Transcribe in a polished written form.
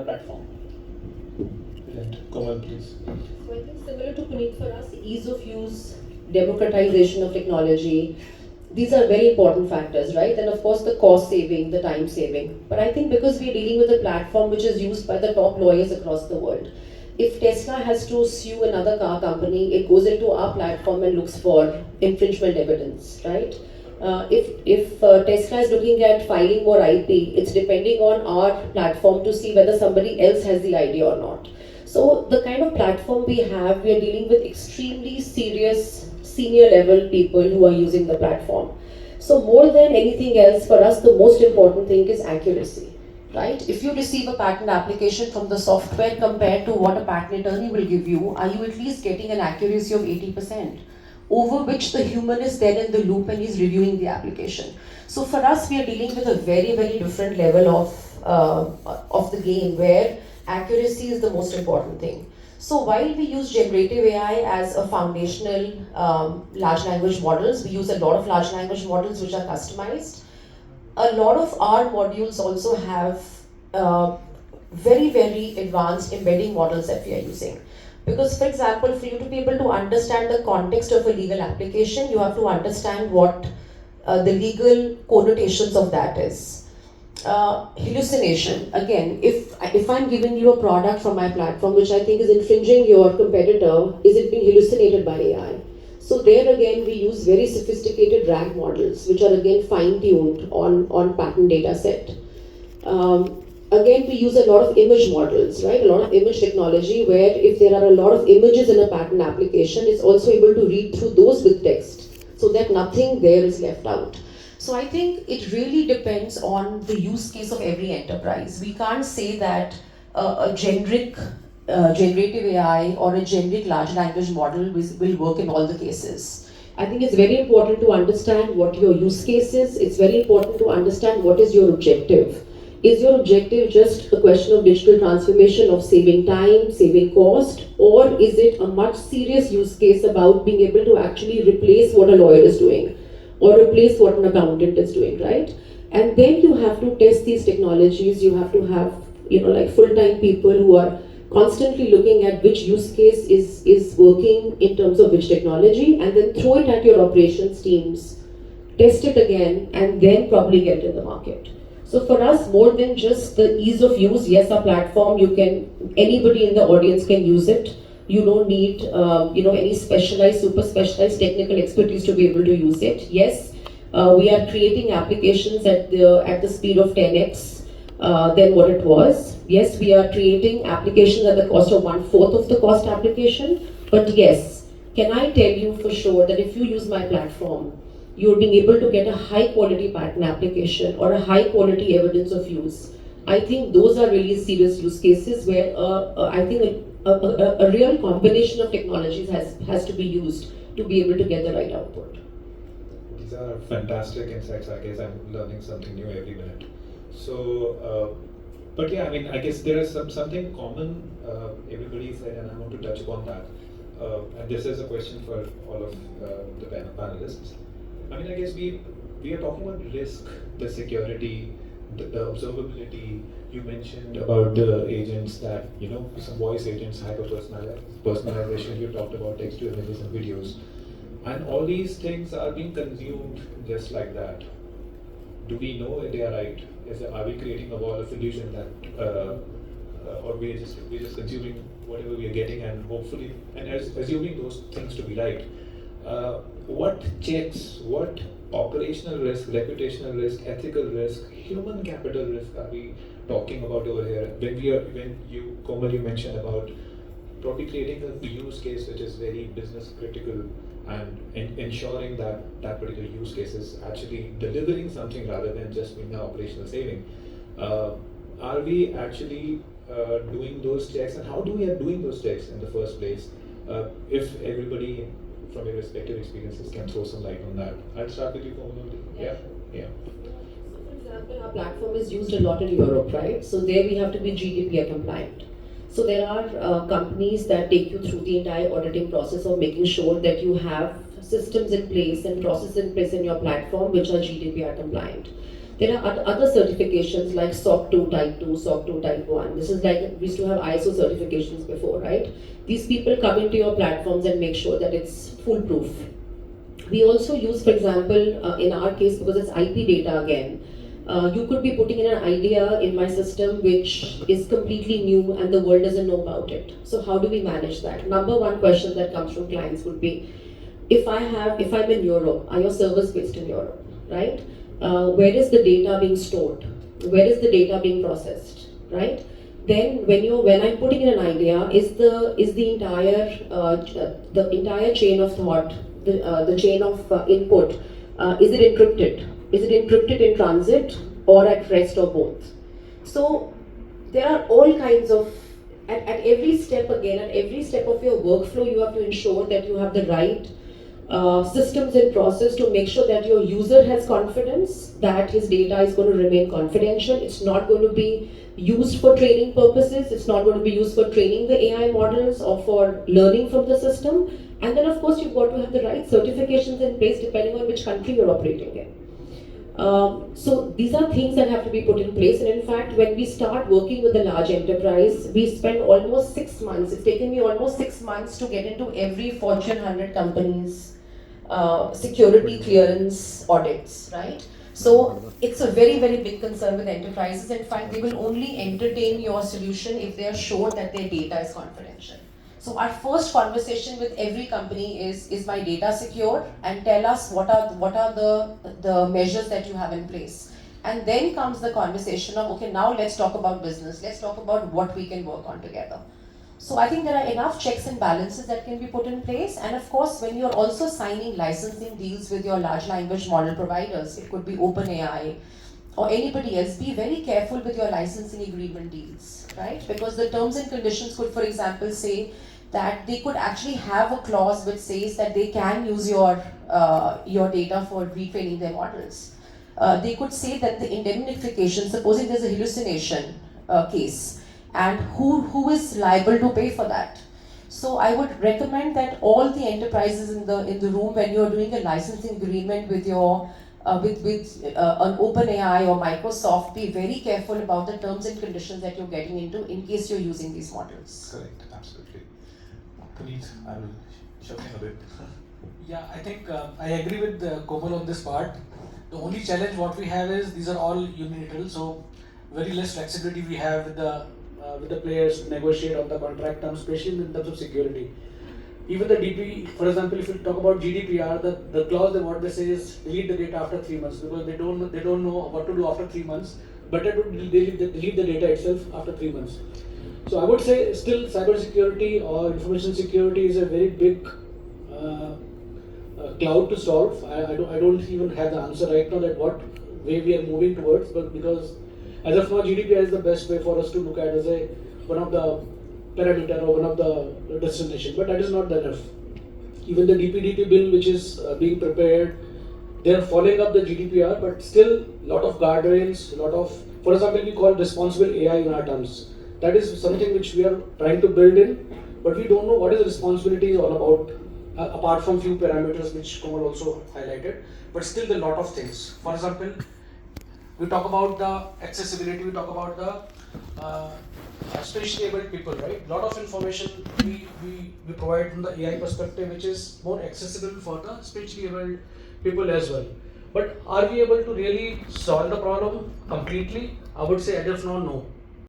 platform. Brilliant. Komal, please. So I think similar to Puneet, for us, ease of use, democratization of technology, these are very important factors, right? And of course the cost saving, the time saving. But I think because we're dealing with a platform which is used by the top lawyers across the world, if Tesla has to sue another car company, it goes into our platform and looks for infringement evidence, right? If Tesla is looking at filing more IP, it's depending on our platform to see whether somebody else has the idea or not. So the kind of platform we have, we are dealing with extremely serious senior level people who are using the platform. So more than anything else, for us, the most important thing is accuracy, right? If you receive a patent application from the software compared to what a patent attorney will give you, are you at least getting an accuracy of 80%? Over which the human is there in the loop and is reviewing the application. So for us, we are dealing with a very, very different level of the game where accuracy is the most important thing. So while we use generative AI as a foundational large language models, we use a lot of large language models which are customized. A lot of our modules also have very, very advanced embedding models that we are using. Because, for example, for you to be able to understand the context of a legal application, you have to understand what the legal connotations of that is. Hallucination. Again, if I'm giving you a product from my platform which I think is infringing your competitor, is it being hallucinated by AI? So there again, we use very sophisticated RAG models, which are again fine-tuned on patent data set. Again, we use a lot of image models, right? A lot of image technology where if there are a lot of images in a patent application, it's also able to read through those with text so that nothing there is left out. So I think it really depends on the use case of every enterprise. We can't say that a generic generative AI or a generic large language model will work in all the cases. I think it's very important to understand what your use case is. It's very important to understand what is your objective. Is your objective just a question of digital transformation, of saving time, saving cost, or is it a much serious use case about being able to actually replace what a lawyer is doing or replace what an accountant is doing, right? And then you have to test these technologies. You have to have, like full-time people who are constantly looking at which use case is working in terms of which technology, and then throw it at your operations teams, test it again, and then probably get it in the market. So for us, more than just the ease of use, yes, our platform, anybody in the audience can use it. You don't need, any specialized, super specialized technical expertise to be able to use it. Yes, we are creating applications at the speed of 10x than what it was. Yes, we are creating applications at the cost of 1/4 of the cost application. But yes, can I tell you for sure that if you use my platform, you're being able to get a high quality patent application or a high quality evidence of use. I think those are really serious use cases where I think a real combination of technologies has to be used to be able to get the right output. These are fantastic insights. I guess I'm learning something new every minute. But yeah, I mean, I guess there is something common everybody said, and I want to touch upon that. And this is a question for all of the panelists. I mean, I guess we are talking about risk, the security, the observability. You mentioned about the agents that, some voice agents, hyper personalization. You talked about text to images and videos. And all these things are being consumed just like that. Do we know if they are right? Are we creating a wall of illusion that, or we're just consuming whatever we are getting and hopefully, and assuming those things to be right? What checks, what operational risk, reputational risk, ethical risk, human capital risk are we talking about over here? Komal, you mentioned about probably creating a use case which is very business critical and ensuring that that particular use case is actually delivering something rather than just being an operational saving. Are we actually doing those checks, and how do we are doing those checks in the first place? If everybody from your respective experiences can throw some light on that. I'll start with you, Komal. Yeah. Yeah. So for example, our platform is used a lot in Europe, right? So there we have to be GDPR compliant. So there are companies that take you through the entire auditing process of making sure that you have systems in place and processes in place in your platform which are GDPR compliant. There are other certifications like SOC 2 Type 2, SOC 2 Type 1. This is like, we used to have ISO certifications before, right? These people come into your platforms and make sure that it's foolproof. We also use, for example, in our case, because it's IP data again, you could be putting in an idea in my system which is completely new and the world doesn't know about it. So how do we manage that? Number one question that comes from clients would be, if I'm in Europe, are your servers based in Europe, right? Where is the data being stored? Where is the data being processed, right? Then when I'm putting in an idea, is the entire chain of thought, the chain of input, is it encrypted? Is it encrypted in transit or at rest or both? So there are all kinds of, at every step of your workflow, you have to ensure that you have the right systems and process to make sure that your user has confidence that his data is going to remain confidential. It's not going to be used for training purposes. It's not going to be used for training the AI models or for learning from the system. And then of course you've got to have the right certifications in place depending on which country you're operating in. So these are things that have to be put in place, and in fact when we start working with a large enterprise, we spend almost 6 months. It's taken me almost 6 months to get into every Fortune 100 company's security clearance audits, right? So it's a very, very big concern with enterprises. In fact, they will only entertain your solution if they are sure that their data is confidential. So our first conversation with every company is my data secure, and tell us what are the measures that you have in place. And then comes the conversation of, okay, now let's talk about business. Let's talk about what we can work on together. So I think there are enough checks and balances that can be put in place. And of course, when you're also signing licensing deals with your large language model providers, it could be OpenAI or anybody else, be very careful with your licensing agreement deals, right? Because the terms and conditions could, for example, say that they could actually have a clause which says that they can use your data for retraining their models. They could say that the indemnification, supposing there's a hallucination case, and who is liable to pay for that? So I would recommend that all the enterprises in the room, when you're doing a licensing agreement with your an OpenAI or Microsoft, be very careful about the terms and conditions that you're getting into in case you're using these models. Correct, absolutely. Puneet, I will shove in a bit. Yeah, I think I agree with Komal on this part. The only challenge what we have is these are all unilateral, so very less flexibility we have with the players to negotiate on the contract terms, especially in terms of security. Even the DP, for example, if you talk about GDPR, the clause that what they say is delete the data after 3 months, because they don't know what to do after 3 months. Better to delete the data itself after 3 months. So I would say still cybersecurity or information security is a very big cloud to solve. I don't even have the answer right now that what way we are moving towards, but because as of now GDPR is the best way for us to look at as one of the parameter or one of the destination, but that is not enough. Even the DPDP bill which is being prepared, they are following up the GDPR, but still lot of guardrails, for example, we call responsible AI in our terms. That is something which we are trying to build in, but we don't know what is the responsibility is all about, apart from few parameters which Komal also highlighted, but still the lot of things. For example, we talk about the accessibility, we talk about the spatially able people, right? Lot of information we provide from the AI perspective, which is more accessible for the spatially able people as well. But are we able to really solve the problem completely? I would say as of now, no.